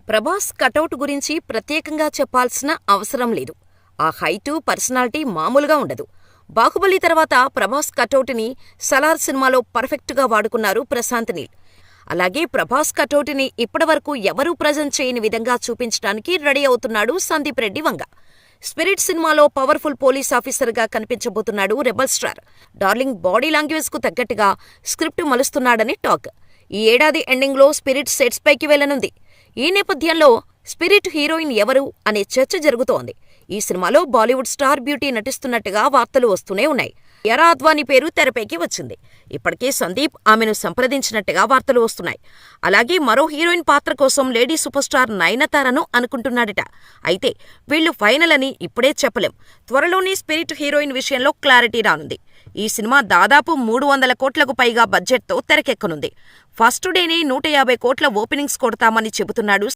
Prabhas cutout గురించి ప్రత్యేకంగా చెప్పాల్సిన అవసరం లేదు. ఆ హైటు, పర్సనాలిటీ మామూలుగా ఉండదు. బాహుబలి తర్వాత ప్రభాస్ కటౌటుని సలార్ సినిమాలో పర్ఫెక్టుగా వాడుకున్నారు ప్రశాంత్ నీల్. అలాగే ప్రభాస్ కటౌటుని ఇప్పటివరకు ఎవరూ ప్రెజెంట్ చేయని విధంగా చూపించడానికి రెడీ అవుతున్నాడు సందీప్ రెడ్డి వంగ. స్పిరిట్ సినిమాలో పవర్ఫుల్ పోలీస్ ఆఫీసర్గా కనిపించబోతున్నాడు రెబల్ స్టార్. డార్లింగ్ బాడీ లాంగ్వేజ్కు తగ్గట్టుగా స్క్రిప్ట్ మలుస్తున్నాడని టాక్. ఈ ఏడాది ఎండింగ్లో స్పిరిట్ సెట్స్ పైకి వెళ్లనుంది. ఈ నేపథ్యంలో స్పిరిట్ హీరోయిన్ ఎవరు అనే చర్చ జరుగుతోంది. ఈ సినిమాలో బాలీవుడ్ స్టార్ బ్యూటీ నటిస్తున్నట్టుగా వార్తలు వస్తూనే ఉన్నాయి. యరా అద్వానీ పేరు తెరపైకి వచ్చింది. ఇప్పటికే సందీప్ ఆమెను సంప్రదించినట్టుగా వార్తలు వస్తున్నాయి. అలాగే మరో హీరోయిన్ పాత్ర కోసం లేడీ సూపర్ స్టార్ నయనతారను అనుకుంటున్నాడట. అయితే వీళ్లు ఫైనల్ అని ఇప్పుడే చెప్పలేం. త్వరలోనే స్పిరిట్ హీరోయిన్ విషయంలో క్లారిటీ రానుంది. ఈ సినిమా దాదాపు 300 కోట్లకు పైగా బడ్జెట్తో తెరకెక్కనుంది. ఫస్ట్ డేనే 150 కోట్ల ఓపెనింగ్స్ కొడతామని చెబుతున్నాడు